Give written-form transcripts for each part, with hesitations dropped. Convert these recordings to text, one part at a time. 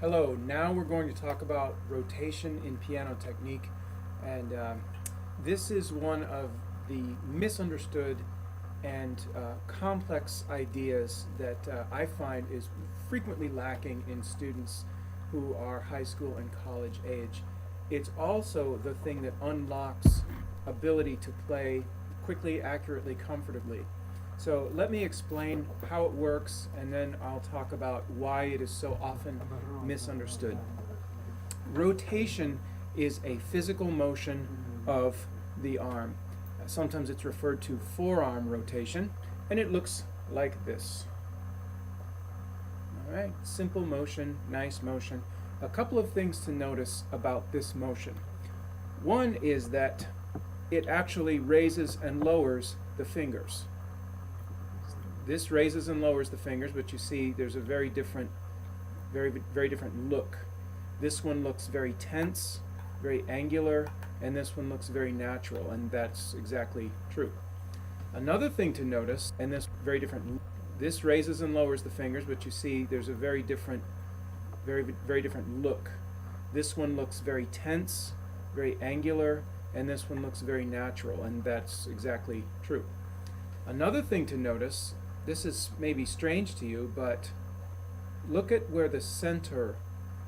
Hello, now we're going to talk about rotation in piano technique, and this is one of the misunderstood and complex ideas that I find is frequently lacking in students who are high school and college age. It's also the thing that unlocks ability to play quickly, accurately, comfortably. So let me explain how it works, and then I'll talk about why it is so often misunderstood. Rotation is a physical motion of the arm. Sometimes it's referred to forearm rotation, and it looks like this. All right, simple motion, nice motion. A couple of things to notice about this motion. One is that it actually raises and lowers the fingers. This raises and lowers the fingers, but you see there's a very different look. This one looks very tense, very angular, and this one looks very natural, and that's exactly true. Another thing to notice, and this raises and lowers the fingers, but you see there's a very different look. This one looks very tense, very angular, and this one looks very natural, and that's exactly true. Another thing to notice, this is maybe strange to you, but look at where the center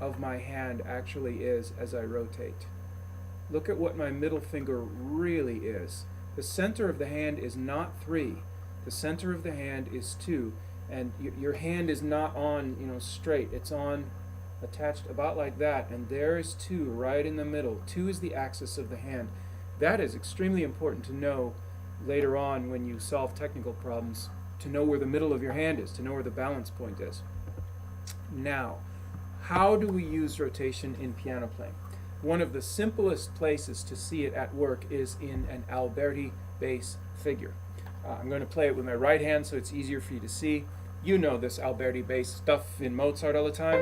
of my hand actually is as I rotate. Look at what my middle finger really is. The center of the hand is not 3. The center of the hand is 2. And your hand is not on, straight. It's on attached about like that. And there is 2 right in the middle. 2 is the axis of the hand. That is extremely important to know later on when you solve technical problems, to know where the middle of your hand is, to know where the balance point is. Now, how do we use rotation in piano playing? One of the simplest places to see it at work is in an Alberti bass figure. I'm going to play it with my right hand so it's easier for you to see. You know this Alberti bass stuff in Mozart all the time,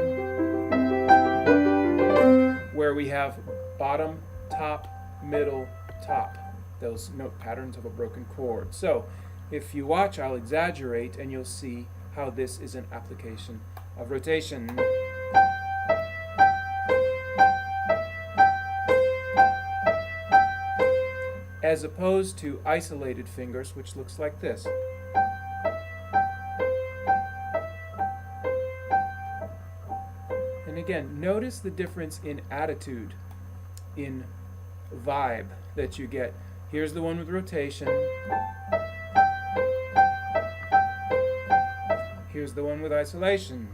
where we have bottom, top, middle, top, those note patterns of a broken chord. So if you watch, I'll exaggerate and you'll see how this is an application of rotation. As opposed to isolated fingers, which looks like this. And again, notice the difference in attitude, in vibe that you get. Here's the one with rotation. Here's the one with isolation.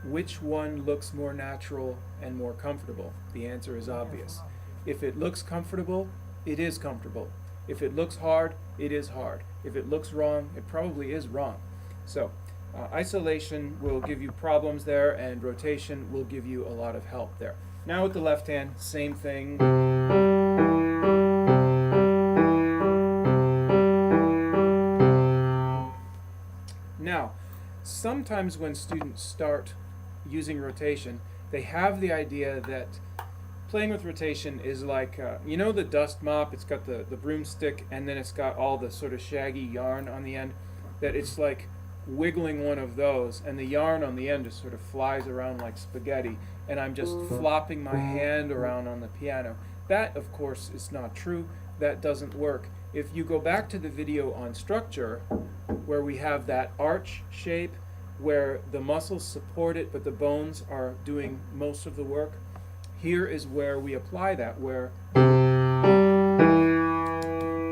Which one looks more natural and more comfortable? The answer is obvious. If it looks comfortable, it is comfortable. If it looks hard, it is hard. If it looks wrong, it probably is wrong. So, isolation will give you problems there, and rotation will give you a lot of help there. Now with the left hand, same thing. Now, sometimes when students start using rotation, they have the idea that playing with rotation is like, the dust mop, it's got the broomstick, and then it's got all the sort of shaggy yarn on the end, that it's like wiggling one of those, and the yarn on the end just sort of flies around like spaghetti, and I'm just flopping my hand around on the piano. That, of course, is not true. That doesn't work. If you go back to the video on structure, where we have that arch shape, where the muscles support it, but the bones are doing most of the work, here is where we apply that, where,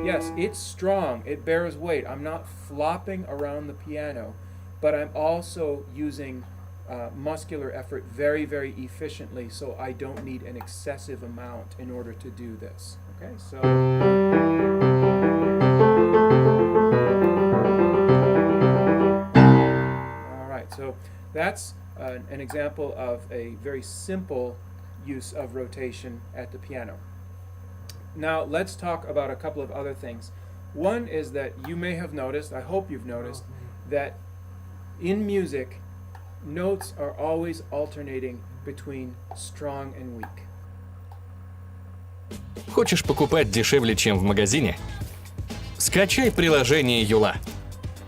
yes, it's strong, it bears weight. I'm not flopping around the piano, but I'm also using muscular effort very, very efficiently, so I don't need an excessive amount in order to do this. Okay, so. All right, so that's an example of a very simple use of rotation at the piano. Now let's talk about a couple of other things. One is that you may have noticed, I hope you've noticed, that in music, notes are always alternating between strong and weak. Хочешь покупать дешевле, чем в магазине? Скачай приложение Юла.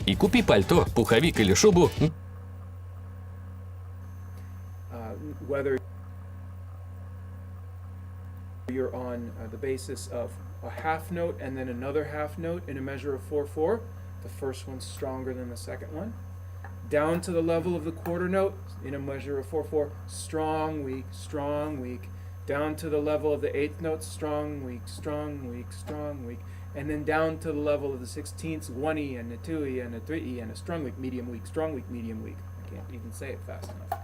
І купи пальто, пуховик или шубу. Whether you're on the basis of a half note and then another half note in a measure of 4/4, the first one's stronger than the second one, down to the level of the quarter note in a measure of 4/4, strong, weak, down to the level of the eighth note, strong, weak, and then down to the level of the 16ths, 1E and a 2E and a 3E and a strong, weak, medium, weak, strong, weak, medium, weak. I can't even say it fast enough.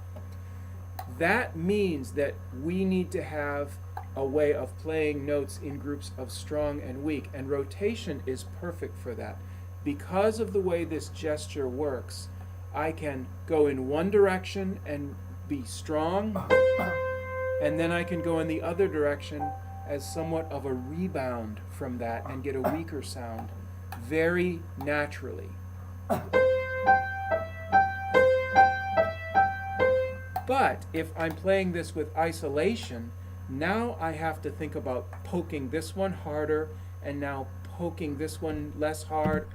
That means that we need to have a way of playing notes in groups of strong and weak, and rotation is perfect for that. Because of the way this gesture works, I can go in one direction and be strong, and then I can go in the other direction as somewhat of a rebound from that and get a weaker sound very naturally. But if I'm playing this with isolation, now I have to think about poking this one harder and now poking this one less hard.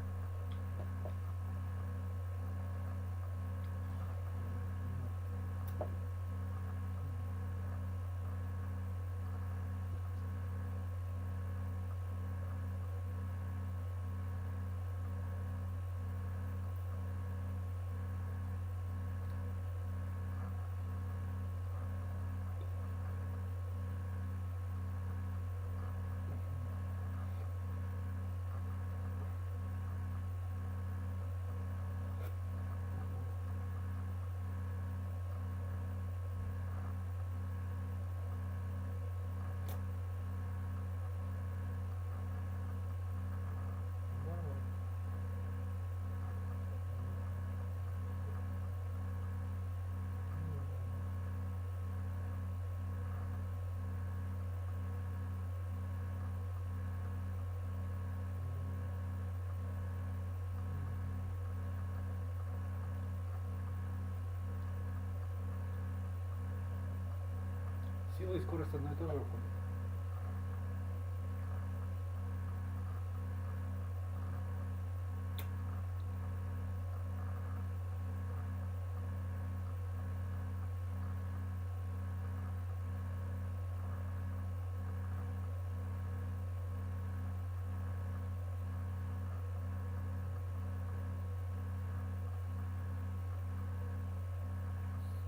Сила и скорость одно и то же выходит.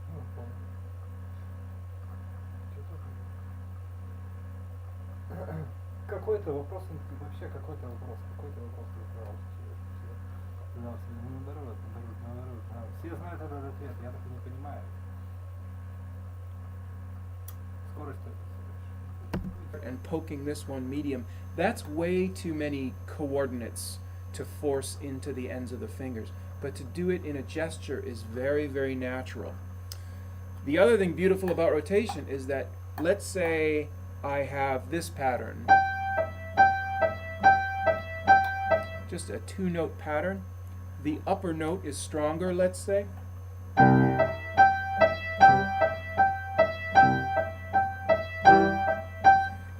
Ну, понял. Какой-то вопрос, вообще какой-то вопрос задавался. Наоборот. Все знают этот ответ, я так и не понимаю. Скорость это. And poking this one medium, that's way too many coordinates to force into the ends of the fingers. But to do it in a gesture is very, very natural. The other thing beautiful about rotation is that, let's say I have this pattern. Just a two-note pattern. The upper note is stronger, let's say.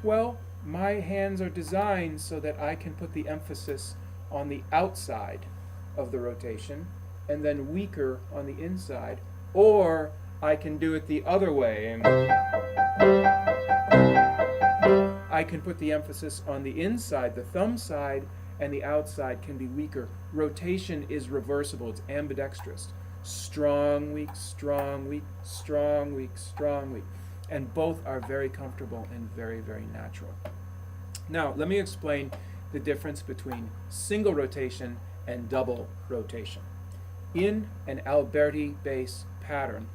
Well, my hands are designed so that I can put the emphasis on the outside of the rotation and then weaker on the inside, or I can do it the other way and I can put the emphasis on the inside, the thumb side, and the outside can be weaker. Rotation is reversible, it's ambidextrous. Strong, weak, strong, weak, strong, weak, strong, weak. And both are very comfortable and very, very natural. Now, let me explain the difference between single rotation and double rotation. In an Alberti bass pattern,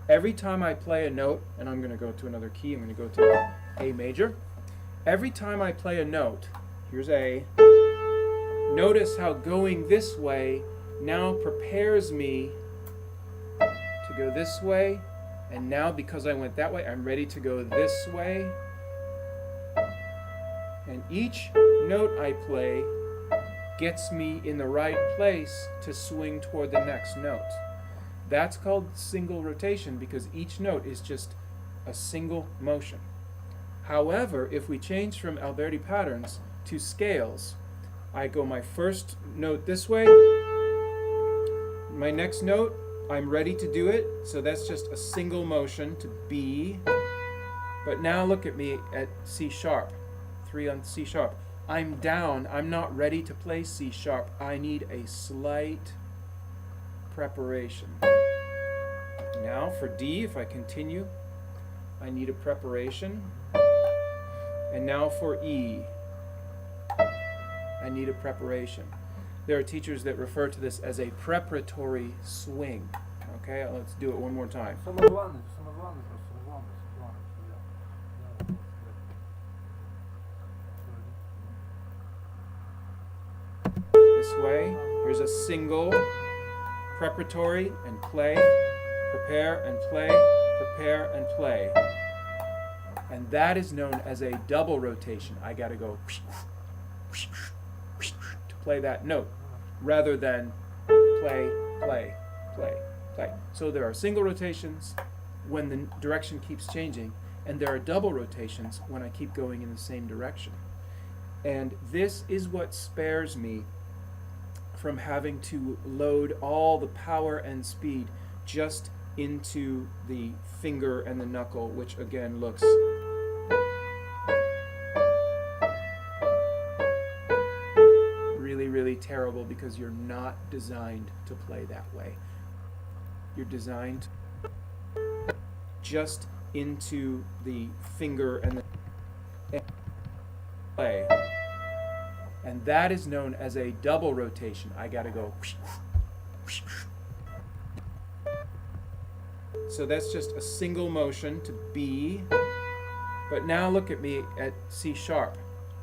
every time I play a note, and I'm going to go to another key, I'm going to go to A major. Every time I play a note, here's A, notice how going this way now prepares me to go this way, and now because I went that way, I'm ready to go this way. And each note I play gets me in the right place to swing toward the next note. That's called single rotation because each note is just a single motion. However, if we change from Alberti patterns to scales, I go my first note this way, my next note, I'm ready to do it, so that's just a single motion to B. But now look at me at C sharp, 3 on C sharp. I'm down, I'm not ready to play C sharp. I need a slight preparation. Now for D, if I continue, I need a preparation. And now for E, I need a preparation. There are teachers that refer to this as a preparatory swing. Okay, let's do it one more time. Самозванець. This way, here's a single, preparatory and play, prepare and play, prepare and play. And that is known as a double rotation. I gotta go to play that note, rather than play, play, play, play. So there are single rotations when the direction keeps changing, and there are double rotations when I keep going in the same direction. And this is what spares me from having to load all the power and speed just into the finger and the knuckle, which again looks really terrible because you're not designed to play that way. You're designed just into the finger and the play. And that is known as a double rotation. I gotta go. So that's just a single motion to B. But now look at me at C sharp,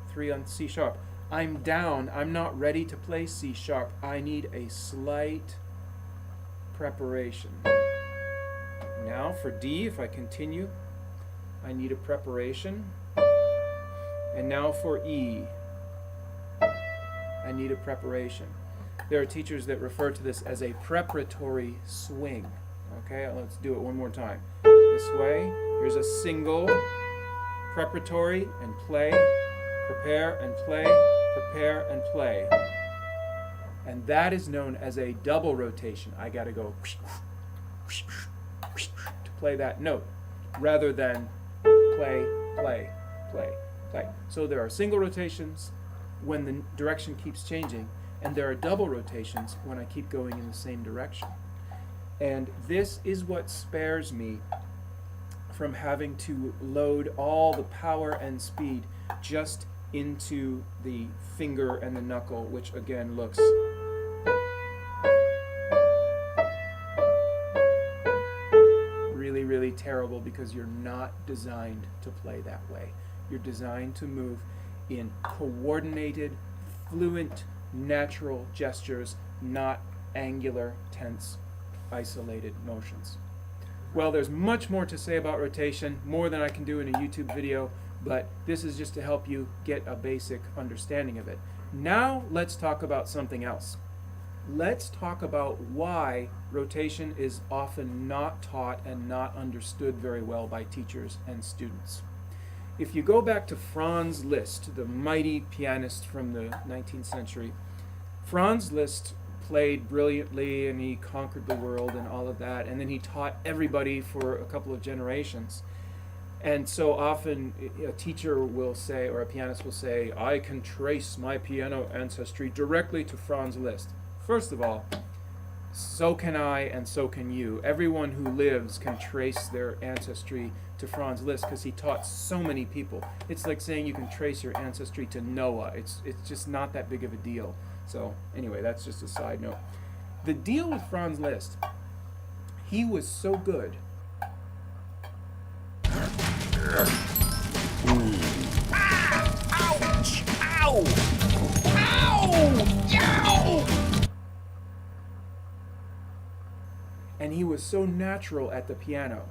3 on C sharp. I'm down, I'm not ready to play C sharp. I need a slight preparation. Now for D, if I continue, I need a preparation. And now for E, I need a preparation. There are teachers that refer to this as a preparatory swing. Okay, let's do it one more time. This way, here's a single, preparatory and play, prepare and play, prepare and play. And that is known as a double rotation. I gotta go to play that note, rather than play, play, play, play. So there are single rotations when the direction keeps changing, and there are double rotations when I keep going in the same direction. And this is what spares me from having to load all the power and speed just into the finger and the knuckle, which again looks really terrible because you're not designed to play that way. You're designed to move in coordinated, fluent, natural gestures, not angular, tense, isolated motions. Well, there's much more to say about rotation, more than I can do in a YouTube video, but this is just to help you get a basic understanding of it. Now let's talk about something else. Let's talk about why rotation is often not taught and not understood very well by teachers and students. If you go back to Franz Liszt, the mighty pianist from the 19th century, Franz Liszt played brilliantly and he conquered the world and all of that, and then he taught everybody for a couple of generations. And so often a teacher will say, or a pianist will say, I can trace my piano ancestry directly to Franz Liszt. First of all, so can I and so can you. Everyone who lives can trace their ancestry to Franz Liszt because he taught so many people. It's like saying you can trace your ancestry to Noah. It's just not that big of a deal. So anyway, that's just a side note. The deal with Franz Liszt, he was so good. Ouch! Ow! Ow! Ow! And he was so natural at the piano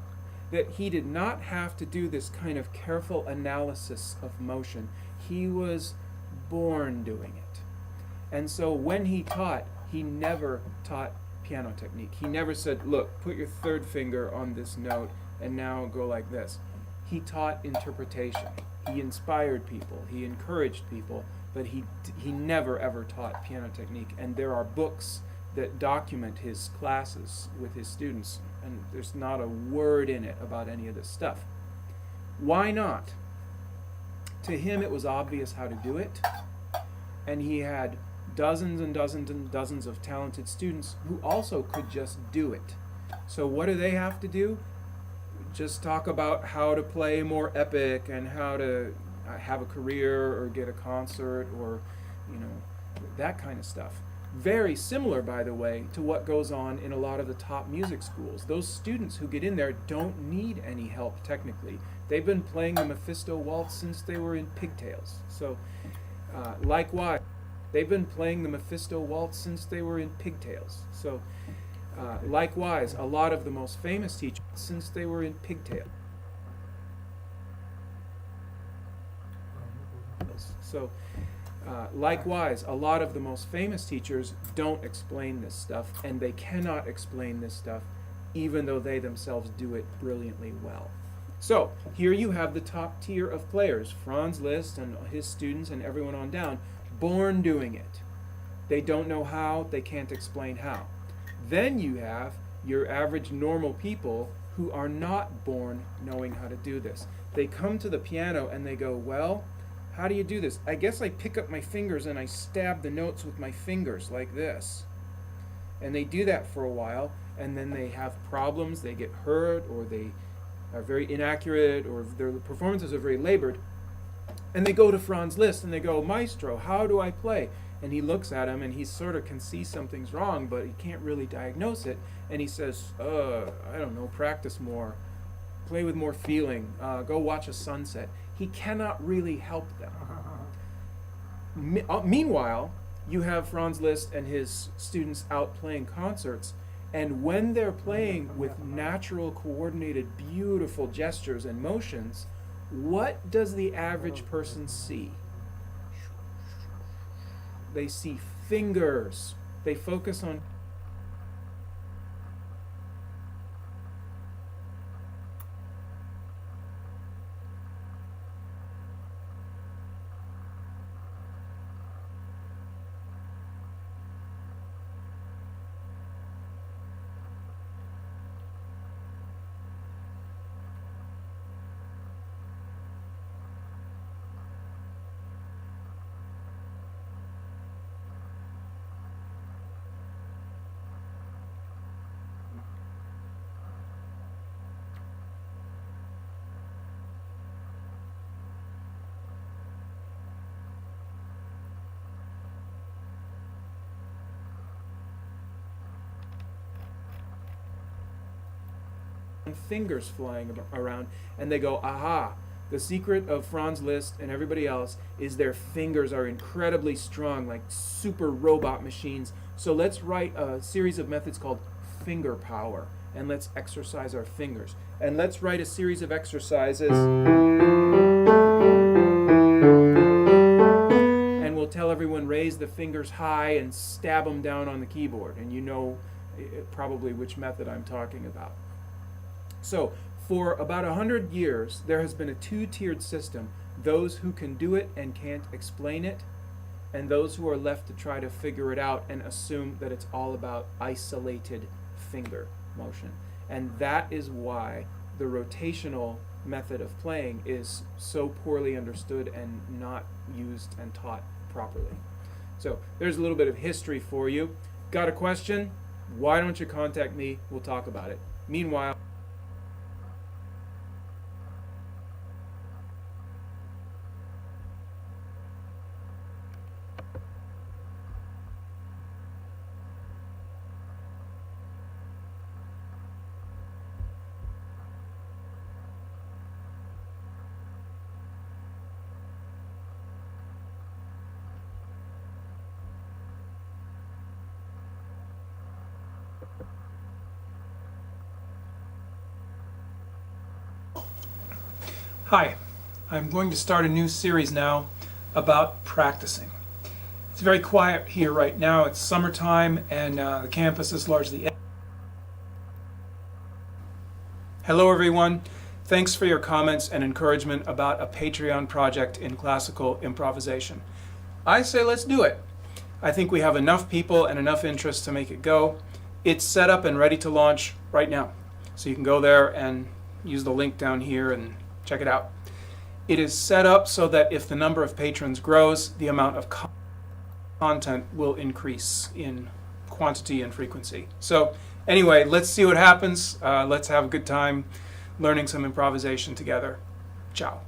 that he did not have to do this kind of careful analysis of motion. He was born doing it. And so when he taught, he never taught piano technique. He never said, look, put your third finger on this note and now go like this. He taught interpretation. He inspired people. He encouraged people, but he never ever taught piano technique. And there are books that document his classes with his students, and there's not a word in it about any of this stuff. Why not? To him, it was obvious how to do it, and he had dozens and dozens and dozens of talented students who also could just do it. So what do they have to do? Just talk about how to play more epic and how to have a career or get a concert or, you know, that kind of stuff. Very similar, by the way, to what goes on in a lot of the top music schools. Those students who get in there don't need any help technically. They've been playing the Mephisto waltz since they were in pigtails. So, likewise, they've been playing the Mephisto waltz since they were in pigtails. So, likewise, a lot of the most famous teachers since they were in pigtails. So, likewise, a lot of the most famous teachers don't explain this stuff, and they cannot explain this stuff even though they themselves do it brilliantly well. So, here you have the top tier of players, Franz Liszt and his students and everyone on down, born doing it. They don't know how, they can't explain how. Then you have your average normal people who are not born knowing how to do this. They come to the piano and they go, well, how do you do this? I guess I pick up my fingers and I stab the notes with my fingers like this. And they do that for a while, and then they have problems, they get hurt, or they are very inaccurate, or their performances are very labored. And they go to Franz Liszt and they go, Maestro, how do I play? And he looks at him and he sort of can see something's wrong, but he can't really diagnose it. And he says, I don't know, practice more, play with more feeling, go watch a sunset. He cannot really help them. Meanwhile, you have Franz Liszt and his students out playing concerts, and when they're playing with natural, coordinated, beautiful gestures and motions, what does the average person see? They see fingers. They focus on fingers flying around, and they go, aha, the secret of Franz Liszt and everybody else is their fingers are incredibly strong, like super robot machines. So let's write a series of methods called finger power, and let's exercise our fingers. And let's write a series of exercises, and we'll tell everyone raise the fingers high and stab them down on the keyboard, and you know probably which method I'm talking about. So, for about 100 years, there has been a two-tiered system. Those who can do it and can't explain it, and those who are left to try to figure it out and assume that it's all about isolated finger motion. And that is why the rotational method of playing is so poorly understood and not used and taught properly. So, there's a little bit of history for you. Got a question? Why don't you contact me? We'll talk about it. Meanwhile, hi, I'm going to start a new series now about practicing. It's very quiet here right now. It's summertime and the campus is largely empty. Hello everyone. Thanks for your comments and encouragement about a Patreon project in classical improvisation. I say let's do it. I think we have enough people and enough interest to make it go. It's set up and ready to launch right now. So you can go there and use the link down here and check it out. It is set up so that if the number of patrons grows, the amount of content will increase in quantity and frequency. So anyway, let's see what happens. Let's have a good time learning some improvisation together. Ciao.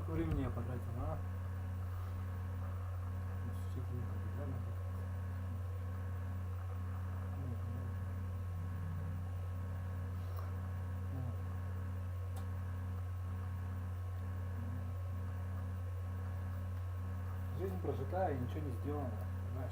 Сколько времени я потратил на... Жизнь прожита и ничего не сделано, понимаешь?